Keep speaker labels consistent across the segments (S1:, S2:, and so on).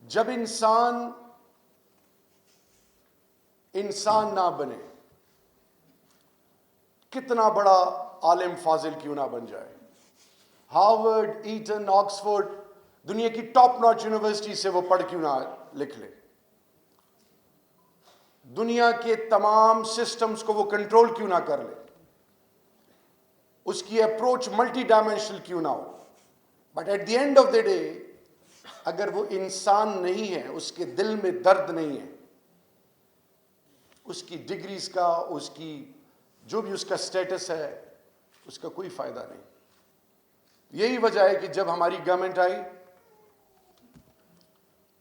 S1: جب انسان نہ بنے، کتنا بڑا عالم فاضل کیوں نہ بن جائے، ہارورڈ، ایٹن، آکسفورڈ، دنیا کی ٹاپ ناچ یونیورسٹی سے وہ پڑھ کیوں نہ لکھ لے، دنیا کے تمام سسٹمز کو وہ کنٹرول کیوں نہ کر لے، اس کی اپروچ ملٹی ڈائمینشنل کیوں نہ ہو، but at the end of the day اگر وہ انسان نہیں ہے، اس کے دل میں درد نہیں ہے، اس کی ڈگریز کا، اس کی جو بھی اس کا سٹیٹس ہے، اس کا کوئی فائدہ نہیں۔ یہی وجہ ہے کہ جب ہماری گورنمنٹ آئی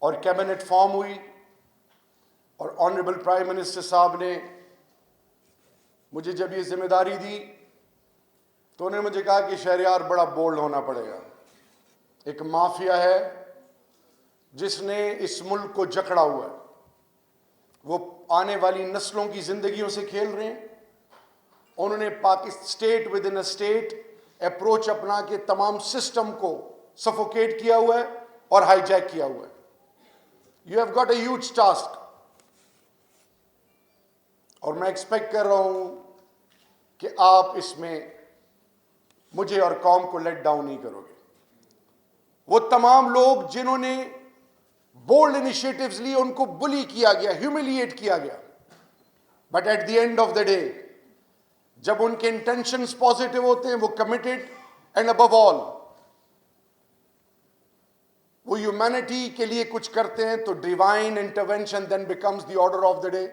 S1: اور کیبنٹ فارم ہوئی اور آنریبل پرائم منسٹر صاحب نے مجھے جب یہ ذمہ داری دی تو انہوں نے مجھے کہا کہ شہریار بڑا بولڈ ہونا پڑے گا، ایک مافیا ہے جس نے اس ملک کو جکڑا ہوا ہے، وہ آنے والی نسلوں کی زندگیوں سے کھیل رہے ہیں، انہوں نے state with in state approach اپنا کے تمام سسٹم کو سفوکیٹ کیا ہوا ہے اور ہائی جیک کیا ہوا ہے۔ You have got a huge task, اور میں ایکسپیکٹ کر رہا ہوں کہ آپ اس میں مجھے اور قوم کو لیٹ ڈاؤن نہیں کرو گے۔ وہ تمام لوگ جنہوں نے بولڈ انیشیٹوز لی، ان کو بلی کیا گیا، ہیومیلیٹ کیا گیا، but at the end of the day جب ان کے انٹینشنز پازیٹیو ہوتے ہیں، وہ کمیٹڈ، اینڈ ابو آل وہ ہیومینٹی کے لیے کچھ کرتے ہیں، تو divine intervention then becomes the order of the day.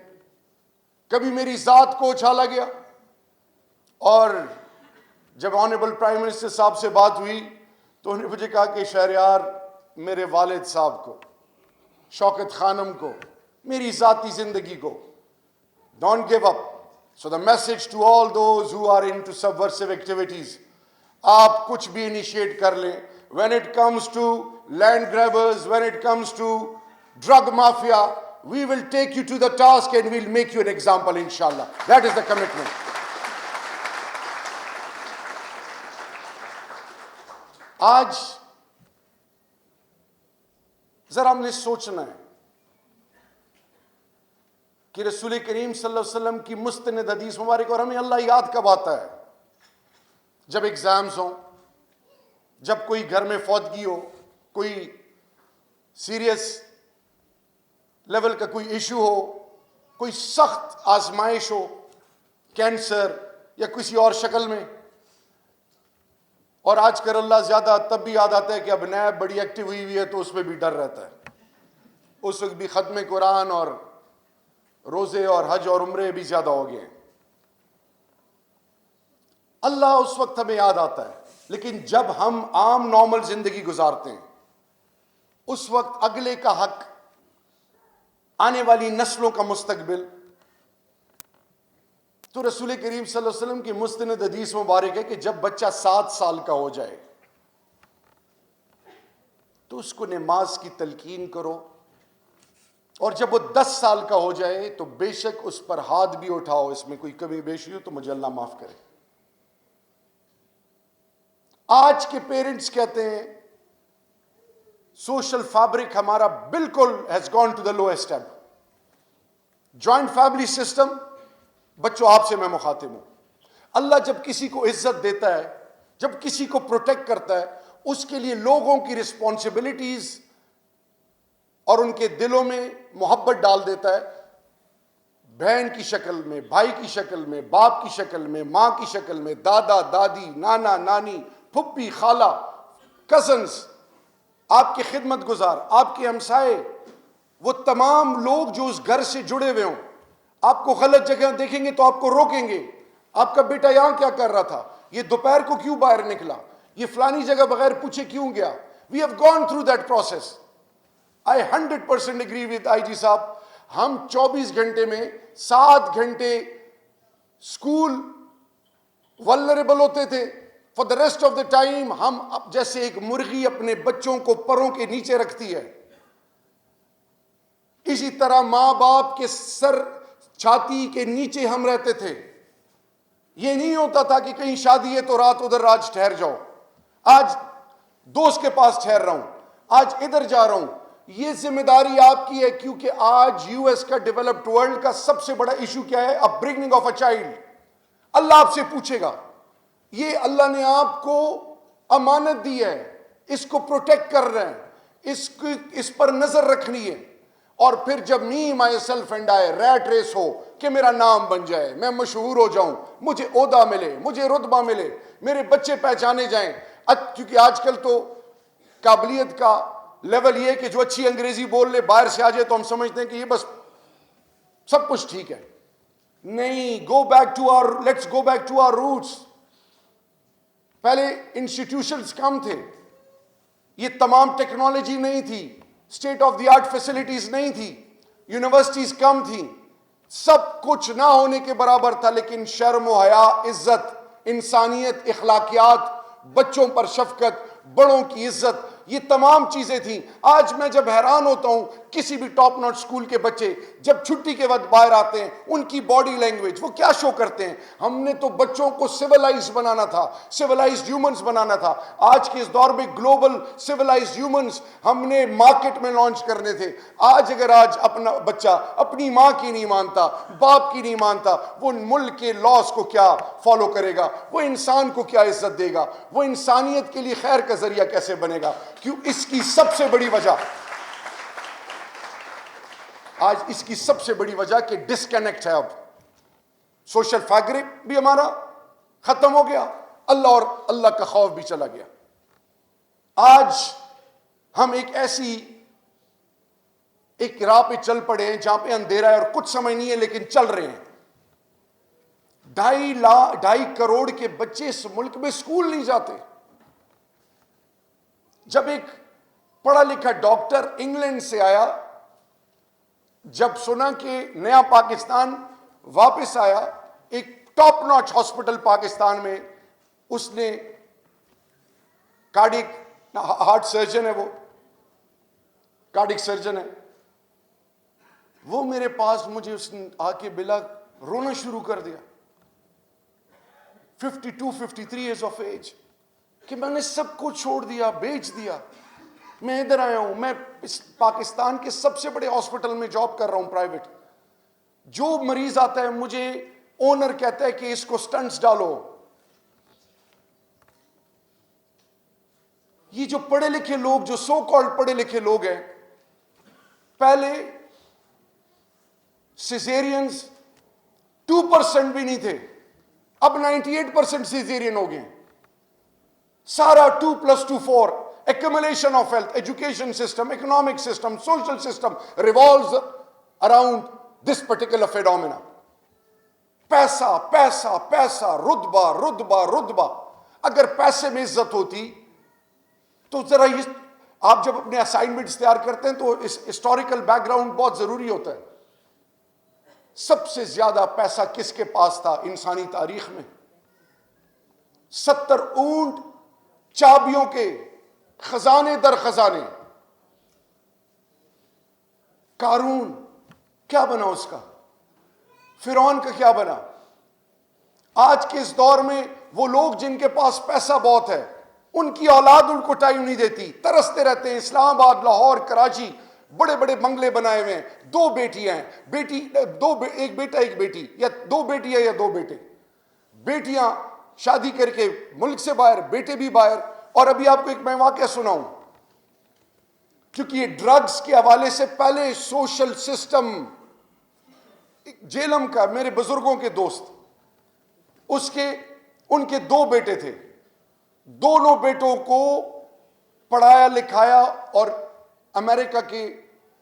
S1: کبھی میری ذات کو اچھالا گیا، اور جب آنریبل پرائم منسٹر صاحب سے بات ہوئی تو انہوں نے مجھے کہا کہ شہریار میرے والد صاحب کو، شوکت خانم کو، میری ذاتی زندگی کو don't give up. So the message to all those who are into سبورسو ایکٹیویٹیز، آپ کچھ بھی انیشیٹ کر لیں، when it comes to land grabbers, when it comes to drug mafia, we will take you to the task and we'll make you an example, inshallah. That is the commitment. آج ذرا ہم نے سوچنا ہے کہ رسول کریم صلی اللہ علیہ وسلم کی مستند حدیث مبارک، اور ہمیں اللہ یاد کب آتا ہے؟ جب ایگزامز ہوں، جب کوئی گھر میں فوتگی ہو، کوئی سیریس لیول کا کوئی ایشو ہو، کوئی سخت آزمائش ہو، کینسر یا کسی اور شکل میں۔ اور آج کل اللہ زیادہ تب بھی یاد آتا ہے کہ اب نیب بڑی ایکٹیو ہوئی ہے تو اس میں بھی ڈر رہتا ہے، اس وقت بھی ختم قرآن اور روزے اور حج اور عمرے بھی زیادہ ہو گئے۔ اللہ اس وقت ہمیں یاد آتا ہے، لیکن جب ہم عام نارمل زندگی گزارتے ہیں، اس وقت اگلے کا حق، آنے والی نسلوں کا مستقبل، تو رسول کریم صلی اللہ علیہ وسلم کی مستند حدیث مبارک ہے کہ جب بچہ 7 سال کا ہو جائے تو اس کو نماز کی تلقین کرو، اور جب وہ 10 سال کا ہو جائے تو بے شک اس پر ہاتھ بھی اٹھاؤ، اس میں کوئی کمی بیشی ہو تو مجھے اللہ معاف کرے۔ آج کے پیرنٹس کہتے ہیں سوشل فیبرک ہمارا بالکل has gone to the lowest ebb, joint family system. بچوں آپ سے میں مخاطب ہوں، اللہ جب کسی کو عزت دیتا ہے، جب کسی کو پروٹیکٹ کرتا ہے، اس کے لیے لوگوں کی رسپانسبلٹیز اور ان کے دلوں میں محبت ڈال دیتا ہے، بہن کی شکل میں، بھائی کی شکل میں، باپ کی شکل میں، ماں کی شکل میں، دادا دادی، نانا نانی، پھپھی خالہ، کزنز، آپ کے خدمت گزار، آپ کے ہمسائے، وہ تمام لوگ جو اس گھر سے جڑے ہوئے ہوں، آپ کو غلط جگہ دیکھیں گے تو آپ کو روکیں گے، آپ کا بیٹا یہاں کیا کر رہا تھا، یہ دوپہر کو کیوں باہر نکلا، یہ فلانی جگہ بغیر پوچھے کیوں گیا۔ We have gone through that process. I 100% agree with I G صاحب، ہم 24 گھنٹے میں 7 گھنٹے اسکول ولنریبل ہوتے تھے، for the rest of the time ہم جیسے ایک مرغی اپنے بچوں کو پروں کے نیچے رکھتی ہے، اسی طرح ماں باپ کے سر چھاتی کے نیچے ہم رہتے تھے۔ یہ نہیں ہوتا تھا کہ کہیں شادی ہے تو رات ادھر آج ٹھہر جاؤ، آج دوست کے پاس ٹھہر رہا ہوں، آج ادھر جا رہا ہوں۔ یہ ذمہ داری آپ کی ہے, کیونکہ آج یو ایس کا ڈیولپڈ ورلڈ کا سب سے بڑا ایشو کیا ہے؟ اپ برنگنگ آف اے چائلڈ. اللہ آپ سے پوچھے گا, یہ اللہ نے آپ کو امانت دی ہے, اس کو پروٹیکٹ کر رہے ہیں, اس پر نظر رکھنی ہے, اور پھر جب me myself and I rat race ہو کہ میرا نام بن جائے, میں مشہور ہو جاؤں, مجھے عہدہ ملے, مجھے رتبہ ملے, میرے بچے پہچانے جائیں. کیونکہ آج کل تو قابلیت کا لیول یہ کہ جو اچھی انگریزی بول لے باہر سے آ جائے تو ہم سمجھتے ہیں کہ یہ بس سب کچھ ٹھیک ہے. نہیں, let's go back to our roots. پہلے انسٹیٹیوشنز کم تھے, یہ تمام ٹیکنالوجی نہیں تھی, state of the art facilities نہیں تھی, یونیورسٹیز کم تھیں, سب کچھ نہ ہونے کے برابر تھا, لیکن شرم و حیا, عزت, انسانیت, اخلاقیات, بچوں پر شفقت, بڑوں کی عزت, یہ تمام چیزیں تھیں. آج میں جب حیران ہوتا ہوں کسی بھی ٹاپ ناٹ اسکول کے بچے جب چھٹی کے وقت باہر آتے ہیں, ان کی باڈی لینگویج, وہ کیا شو کرتے ہیں. ہم نے تو بچوں کو سویلائز بنانا تھا, سویلائزڈ ہیومنز بنانا تھا. آج کے اس دور میں گلوبل سویلائزڈ ہیومنز ہم نے مارکیٹ میں لانچ کرنے تھے. آج اپنا بچہ اپنی ماں کی نہیں مانتا, باپ کی نہیں مانتا, وہ ملک کے لاس کو کیا فالو کرے گا, وہ انسان کو کیا عزت دے گا, وہ انسانیت کے لیے خیر کا ذریعہ کیسے بنے گا. کیوں؟ اس کی سب سے بڑی وجہ, آج اس کی سب سے بڑی وجہ کہ ڈسکنیکٹ ہے. اب سوشل فیبرک بھی ہمارا ختم ہو گیا, اللہ اور اللہ کا خوف بھی چلا گیا. آج ہم ایک راہ پہ چل پڑے ہیں جہاں پہ اندھیرا ہے اور کچھ سمجھ نہیں ہے, لیکن چل رہے ہیں. 2.5 کروڑ کے بچے اس ملک میں اسکول نہیں جاتے. جب ایک پڑھا لکھا ڈاکٹر انگلینڈ سے آیا, جب سنا کہ نیا پاکستان واپس آیا, ایک ٹاپ ناچ ہاسپٹل پاکستان میں, اس نے ہارٹ سرجن ہے, وہ کارڈک سرجن ہے, وہ میرے پاس مجھے اس نے آ کے بلا رونا شروع کر دیا. 52-53 ایئرز آف ایج, کہ میں نے سب کو چھوڑ دیا, بیچ دیا, میں ادھر آیا ہوں. میں پاکستان کے سب سے بڑے ہاسپٹل میں جاب کر رہا ہوں پرائیویٹ. جو مریض آتا ہے مجھے اونر کہتا ہے کہ اس کو سٹنٹس ڈالو. یہ جو پڑھے لکھے لوگ, جو سو کالڈ پڑھے لکھے لوگ ہیں, پہلے سیزیرینز 2% بھی نہیں تھے, اب 98% سیزیرین ہو گئے. سارا 2+2 4, accumulation of wealth, education system, economic system, social system revolves around this particular phenomena. پیسہ پیسہ پیسہ, رتبہ رتبہ رتبہ. اگر پیسے میں عزت ہوتی تو ذرا آپ جب اپنے اسائنمنٹس تیار کرتے ہیں تو اس ہسٹوریکل بیک گراؤنڈ بہت ضروری ہوتا ہے. سب سے زیادہ پیسہ کس کے پاس تھا انسانی تاریخ میں؟ 70 اونٹ چابیوں کے, خزانے در خزانے. قارون کیا بنا اس کا؟ فرعون کا کیا بنا؟ آج کے اس دور میں وہ لوگ جن کے پاس پیسہ بہت ہے, ان کی اولاد ان کو ٹائم نہیں دیتی, ترستے رہتے ہیں. اسلام آباد, لاہور, کراچی بڑے بڑے بنگلے بنائے ہوئے ہیں, 2 بیٹیاں ہیں, ایک بیٹا ایک بیٹی, یا 2 بیٹیاں یا 2 بیٹے. بیٹیاں شادی کر کے ملک سے باہر, بیٹے بھی باہر. اور ابھی آپ کو ایک میں واقعہ سناؤں, کیونکہ یہ ڈرگز کے حوالے سے پہلے سوشل سسٹم, جیلم کا میرے بزرگوں کے دوست, ان کے 2 بیٹے تھے. دونوں بیٹوں کو پڑھایا لکھایا, اور امریکہ کے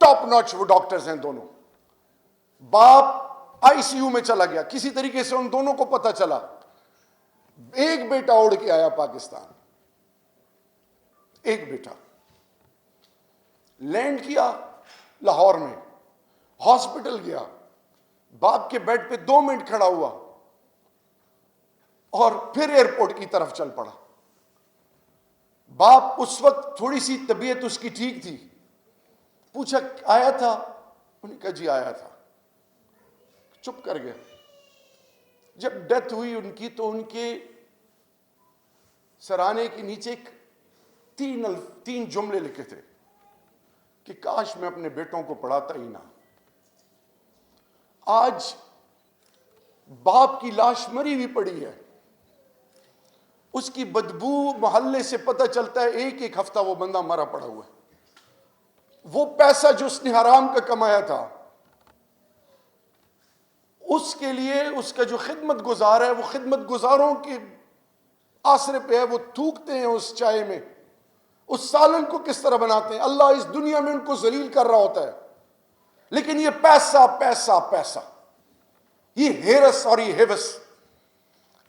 S1: ٹاپ ناچ وہ ڈاکٹرز ہیں دونوں. باپ آئی سی یو میں چلا گیا, کسی طریقے سے ان دونوں کو پتہ چلا. ایک بیٹا اڑ کے آیا پاکستان, ایک بیٹا لینڈ کیا لاہور میں, ہاسپٹل گیا, باپ کے بیڈ پہ 2 منٹ کھڑا ہوا اور پھر ایئرپورٹ کی طرف چل پڑا. باپ اس وقت تھوڑی سی طبیعت اس کی ٹھیک تھی, پوچھا آیا تھا؟ انہوں نے کہا جی آیا تھا. چپ کر گیا. جب ڈیتھ ہوئی ان کی تو ان کے سرانے کے نیچے 3 جملے لکھے تھے. کہ کاش میں اپنے بیٹوں کو پڑھاتا ہی نہ. آج باپ کی لاش مری ہوئی پڑی ہے, اس کی بدبو محلے سے پتہ چلتا ہے ایک ایک ہفتہ وہ بندہ مرا پڑا ہوا ہے. وہ پیسہ جو اس نے حرام کا کمایا تھا, اس کے لیے اس کا جو خدمت گزار ہے, وہ خدمت گزاروں کے آسرے پہ ہے, وہ تھوکتے ہیں اس چائے میں, اس سالن کو کس طرح بناتے ہیں. اللہ اس دنیا میں ان کو ذلیل کر رہا ہوتا ہے, لیکن یہ پیسہ پیسہ پیسہ, یہ ہیرس اور یہ ہیوس.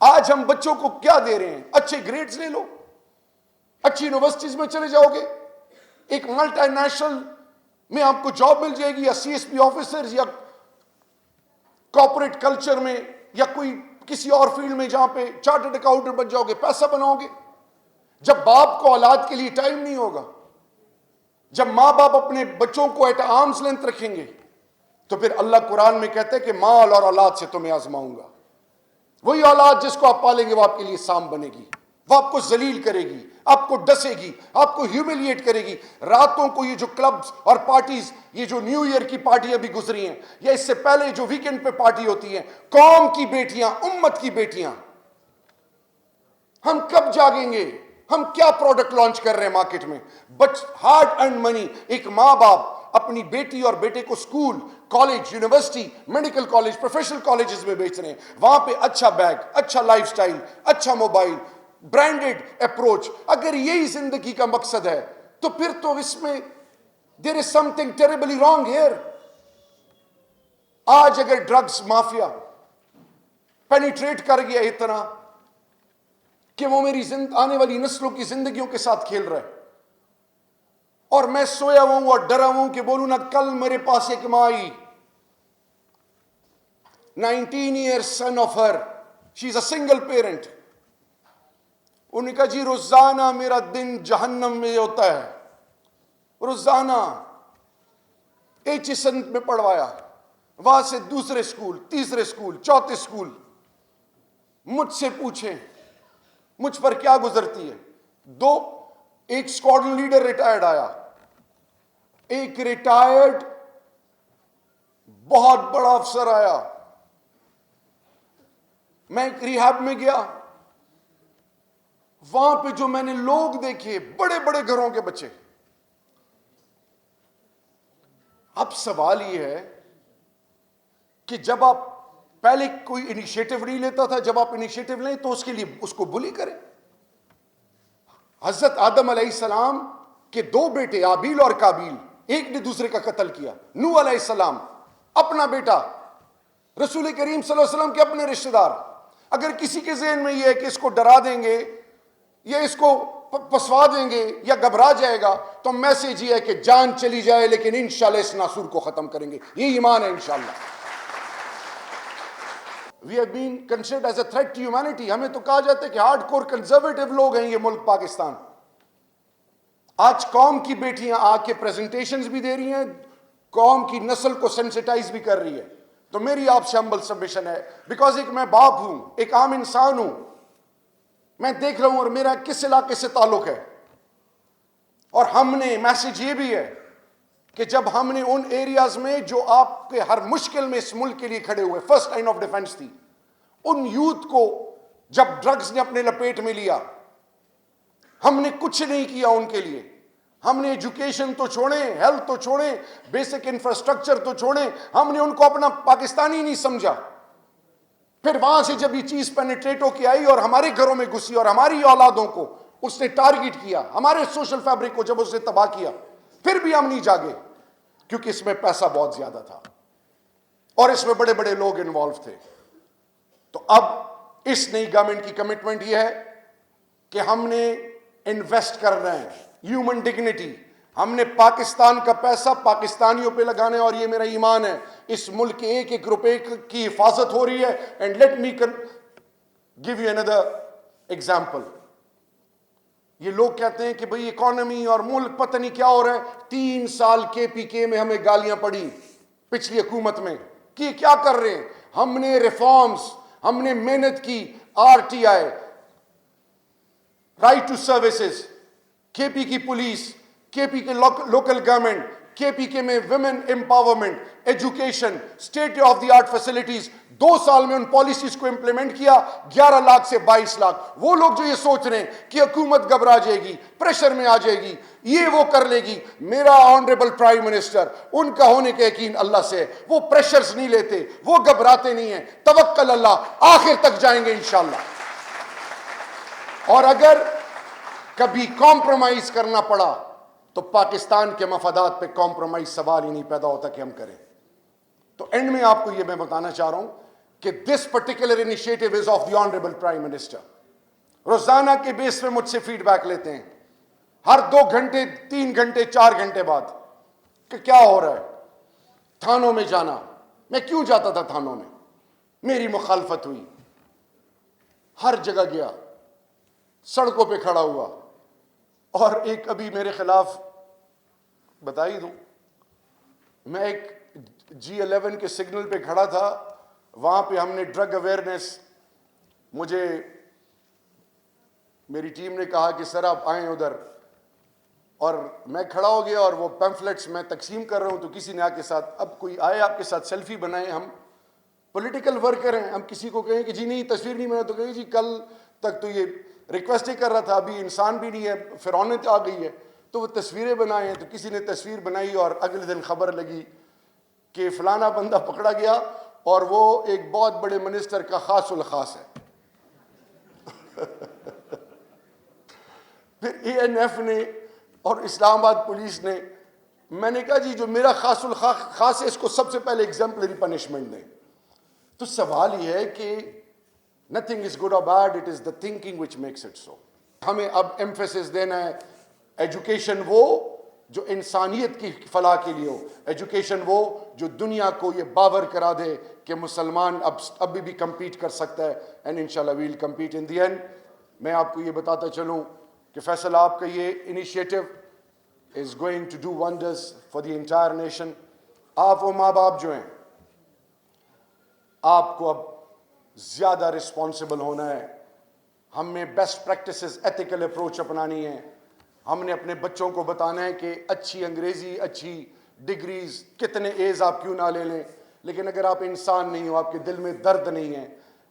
S1: آج ہم بچوں کو کیا دے رہے ہیں؟ اچھے گریڈز لے لو, اچھی یونیورسٹیز میں چلے جاؤ گے, ایک ملٹی نیشنل میں آپ کو جاب مل جائے گی, یا سی ایس پی آفیسرز, یا کارپوریٹ کلچر میں, یا کوئی کسی اور فیلڈ میں جہاں پہ چارٹرڈ اکاؤنٹنٹ بن جاؤ گے, پیسہ بناؤ گے. جب باپ کو اولاد کے لیے ٹائم نہیں ہوگا, جب ماں باپ اپنے بچوں کو ایٹ آرمز لینتھ رکھیں گے, تو پھر اللہ قرآن میں کہتے ہیں کہ مال اور اولاد سے تمہیں آزماؤں گا. وہی اولاد جس کو آپ پالیں گے وہ آپ کے لیے سام بنے گی, وہ آپ کو ذلیل کرے گی, آپ کو ڈسے گی, آپ کو ہیوملیٹ کرے گی. راتوں کو یہ جو کلبز اور پارٹیز, یہ جو نیو ایئر کی پارٹیاں بھی گزری ہیں, یا اس سے پہلے جو ویکنڈ پہ پارٹی ہوتی ہیں, قوم کی بیٹیاں, امت کی بیٹیاں, ہم کب جاگیں گے؟ ہم کیا پروڈکٹ لانچ کر رہے ہیں مارکیٹ میں؟ ہارڈ ارنڈ منی. ایک ماں باپ اپنی بیٹی اور بیٹے کو school, college, university, medical college, professional colleges میں بیچ رہے ہیں. وہاں پہ اچھا بیگ, اچھا لائف سٹائل, اچھا موبائل, برانڈڈ اپروچ. اگر یہی زندگی کا مقصد ہے تو پھر تو اس میں دیر از سم تھنگ ٹیریبلی رانگ ہیئر. آج اگر ڈرگز مافیا پینیٹریٹ کر گیا اتنا کہ وہ میری آنے والی نسلوں کی زندگیوں کے ساتھ کھیل رہا ہے, اور میں سویا ہوں اور ڈرا ہوں کہ بولوں نا, کل میرے پاس ایک ماں آئی, 19 years son of her, she is a single parent. انہوں نے کہا جی روزانہ میرا دن جہنم میں ہوتا ہے, روزانہ. ایچ ایس این میں پڑھوایا, وہاں سے دوسرے اسکول, تیسرے اسکول, چوتھے اسکول. مجھ سے پوچھیں مجھ پر کیا گزرتی ہے. ایک اسکواڈرن لیڈر ریٹائرڈ آیا, ایک ریٹائرڈ بہت بڑا افسر آیا. میں ایک ریہاب میں گیا, وہاں پہ جو میں نے لوگ دیکھے, بڑے بڑے گھروں کے بچے. اب سوال یہ ہے کہ جب آپ پہلے کوئی انیشیٹو نہیں لیتا تھا, جب آپ انیشیٹو لیں تو اس کے لیے اس کو بلی کریں. حضرت آدم علیہ السلام کے 2 بیٹے آبیل اور کابیل, ایک نے دوسرے کا قتل کیا. نوح علیہ السلام اپنا بیٹا, رسول کریم صلی اللہ علیہ وسلم کے اپنے رشتہ دار. اگر کسی کے ذہن میں یہ ہے کہ اس کو ڈرا دیں گے یا اس کو پسوا دیں گے یا گھبرا جائے گا, تو میسج یہ ہے کہ جان چلی جائے لیکن انشاءاللہ اس ناسور کو ختم کریں گے. یہ ایمان ہے انشاءاللہ. We have been considered as a threat to humanity. ہمیں تو کہا جاتا ہے کہ ہارڈ کور کنزرویٹو لوگ ہیں یہ ملک پاکستان. آج قوم کی بیٹیاں آ کے پریزنٹیشنز بھی دے رہی ہیں, قوم کی نسل کو سینسیٹائز بھی کر رہی ہے. تو میری آپ سے ہمبل سبمیشن ہے, بیکاز ایک میں باپ ہوں, ایک عام انسان ہوں, میں دیکھ رہا ہوں اور میرا کس علاقے سے تعلق ہے. اور ہم نے میسج یہ بھی ہے کہ جب ہم نے ان ایریاز میں جو آپ کے ہر مشکل میں اس ملک کے لیے کھڑے ہوئے, فرسٹ لائن آف ڈیفنس تھی, ان یوتھ کو جب ڈرگز نے اپنے لپیٹ میں لیا, ہم نے کچھ نہیں کیا ان کے لیے. ہم نے ایجوکیشن تو چھوڑیں, ہیلتھ تو چھوڑیں, بیسک انفراسٹرکچر تو چھوڑیں, ہم نے ان کو اپنا پاکستانی نہیں سمجھا. پھر وہاں سے جب یہ چیز پینیٹریٹ ہو کے آئی اور ہمارے گھروں میں گھسی اور ہماری اولادوں کو اس نے ٹارگٹ کیا, ہمارے سوشل فیبرک کو جب اس نے تباہ کیا, پھر بھی ہم نہیں جاگے, کیونکہ اس میں پیسہ بہت زیادہ تھا اور اس میں بڑے بڑے لوگ انوالو تھے. تو اب اس نئی گورنمنٹ کی کمٹمنٹ یہ ہے کہ ہم نے انویسٹ کر رہے ہیں ہیومن ڈگنیٹی. ہم نے پاکستان کا پیسہ پاکستانیوں پہ لگانا ہے, اور یہ میرا ایمان ہے اس ملک کے ایک ایک روپے کی حفاظت ہو رہی ہے. And let me give you another example. یہ لوگ کہتے ہیں کہ بھئی اکانومی اور ملک پتہ نہیں کیا ہو رہا ہے. 3 سال کے پی کے میں ہمیں گالیاں پڑی پچھلی حکومت میں کہ کیا کر رہے ہیں. ہم نے ریفارمز, ہم نے محنت کی, R T I, right to services, K P کی پولیس, کے پی کے لوکل گورنمنٹ, کے پی کے میں women empowerment, education, state of the art facilities, 2 سال میں ان پالیسیز کو امپلیمنٹ کیا, 11 لاکھ سے 22 لاکھ. وہ لوگ جو یہ سوچ رہے ہیں کہ حکومت گھبرا جائے گی, پریشر میں آ جائے گی, یہ وہ کر لے گی, میرا آنریبل پرائم منسٹر, ان کا ہونے کا یقین اللہ سے, وہ پریشرز نہیں لیتے, وہ گھبراتے نہیں ہیں, توکل اللہ, آخر تک جائیں گے انشاءاللہ. اور اگر کبھی کمپرومائز کرنا پڑا تو پاکستان کے مفادات پہ کمپرومائز سوال ہی نہیں پیدا ہوتا کہ ہم کریں. تو اینڈ میں آپ کو یہ میں بتانا چاہ رہا ہوں کہ this particular initiative is of the honourable prime minister. روزانہ کے بیس پہ مجھ سے فیڈ بیک لیتے ہیں, ہر 2 گھنٹے 3 گھنٹے 4 گھنٹے بعد, کہ کیا ہو رہا ہے. تھانوں میں جانا, میں کیوں جاتا تھا تھانوں میں, میری مخالفت ہوئی, ہر جگہ گیا, سڑکوں پہ کھڑا ہوا, اور ایک ابھی میرے خلاف بتا ہی دوں, میں ایک G11 کے سگنل پہ کھڑا تھا, وہاں پہ ہم نے ڈرگ اویئرنیس, مجھے میری ٹیم نے کہا کہ سر آپ آئیں ادھر, اور میں کھڑا ہو گیا اور وہ پیمفلیٹس میں تقسیم کر رہا ہوں, تو کسی نے آ کے ساتھ, اب کوئی آئے آپ کے ساتھ سیلفی بنائیں, ہم پولیٹیکل ورکر ہیں, ہم کسی کو کہیں کہ جی نہیں تصویر نہیں بنا, تو کہیں جی کل تک تو یہ ریکویسٹ ہی کر رہا تھا, ابھی انسان بھی نہیں ہے, فرعونت آ گئی ہے, تو وہ تصویریں بنائے ہیں. تو کسی نے تصویر بنائی اور اگلے دن خبر لگی کہ فلانا بندہ پکڑا گیا اور وہ ایک بہت بڑے منسٹر کا خاص الخاص ہے. پھر ANF نے اور اسلام آباد پولیس نے, میں نے کہا جی جو میرا خاص الخاص ہے اس کو سب سے پہلے ایگزمپلری پنشمنٹ دیں. تو سوال یہ ہے کہ nothing is good or bad, it is the thinking which makes it so. ہمیں اب ایمفیسس دینا ہے, ایجوکیشن وہ جو انسانیت کی فلاح کے لیے ہو, ایجوکیشن وہ جو دنیا کو یہ باور کرا دے کہ مسلمان ابھی بھی کمپیٹ کر سکتا ہے, اینڈ انشاءاللہ وی ول کمپیٹ ان دی اینڈ. میں آپ کو یہ بتاتا چلوں کہ فیصل آپ کا یہ initiative is going to do wonders for the entire nation. آپ وہ ماں باپ جو ہیں, آپ کو اب زیادہ رسپانسبل ہونا ہے. ہم میں بیسٹ پریکٹسز, ایتھیکل اپروچ اپنانی ہے. ہم نے اپنے بچوں کو بتانا ہے کہ اچھی انگریزی, اچھی ڈگریز, کتنے ایز آپ کیوں نہ لے لیں, لیکن اگر آپ انسان نہیں ہو, آپ کے دل میں درد نہیں ہے,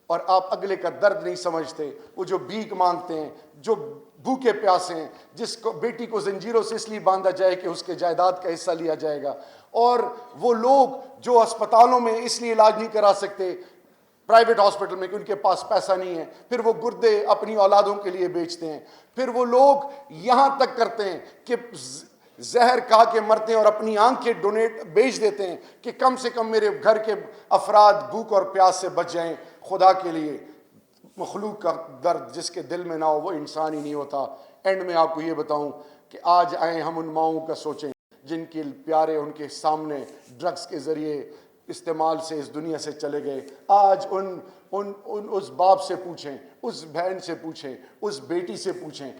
S1: اور آپ اگلے کا درد نہیں سمجھتے, وہ جو بھیک مانگتے ہیں, جو بھوکے پیاسے ہیں, جس کو بیٹی کو زنجیروں سے اس لیے باندھا جائے کہ اس کے جائیداد کا حصہ لیا جائے گا, اور وہ لوگ جو اسپتالوں میں اس لیے علاج نہیں کرا سکتے پرائیویٹ ہاسپٹل میں کہ ان کے پاس پیسہ نہیں ہے, پھر وہ گردے اپنی اولادوں کے لیے بیچتے ہیں, پھر وہ لوگ یہاں تک کرتے ہیں کہ زہر کھا کے مرتے ہیں اور اپنی آنکھیں ڈونیٹ بیچ دیتے ہیں کہ کم سے کم میرے گھر کے افراد بھوک اور پیاس سے بچ جائیں. خدا کے لیے مخلوق کا درد جس کے دل میں نہ ہو وہ انسان ہی نہیں ہوتا. اینڈ میں آپ کو یہ بتاؤں کہ آج آئیں ہم ان ماؤں کا سوچیں جن کے پیارے ان کے سامنے ڈرگس کے ذریعے استعمال سے اس دنیا سے چلے گئے. آج اس باپ سے پوچھیں, اس بہن سے پوچھیں, اس بیٹی سے پوچھیں,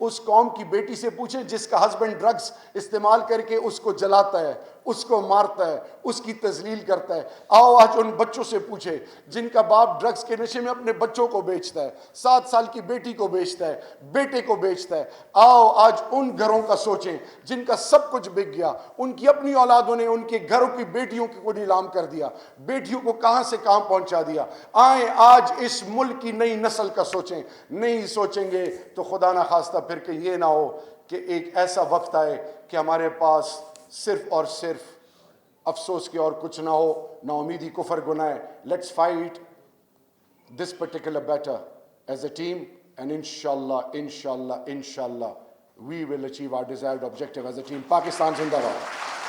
S1: اس قوم کی بیٹی سے پوچھیں جس کا ہسبینڈ ڈرگس استعمال کر کے اس کو جلاتا ہے, اس کو مارتا ہے, اس کی تذلیل کرتا ہے. آؤ آج ان بچوں سے پوچھیں جن کا باپ ڈرگس کے نشے میں اپنے بچوں کو بیچتا ہے, 7 سال کی بیٹی کو بیچتا ہے, بیٹے کو بیچتا ہے. آؤ آج ان گھروں کا سوچیں جن کا سب کچھ بک گیا, ان کی اپنی اولادوں نے ان کے گھروں کی بیٹیوں کو نیلام کر دیا, بیٹیوں کو کہاں سے کہاں پہنچا دیا. آئیں آج اس ملک کی نئی نسل کا سوچیں. نہیں سوچیں گے تو خدا نہ خواستہ پھر کہ یہ نہ ہو کہ ایک ایسا وقت آئے کہ ہمارے پاس صرف اور صرف افسوس کے اور کچھ نہ ہو, نا امیدی, کفر, گناہ. Let's fight this particular better as a team, and انشاءاللہ we will achieve our desired objective as a team. Pakistan زندہ باد.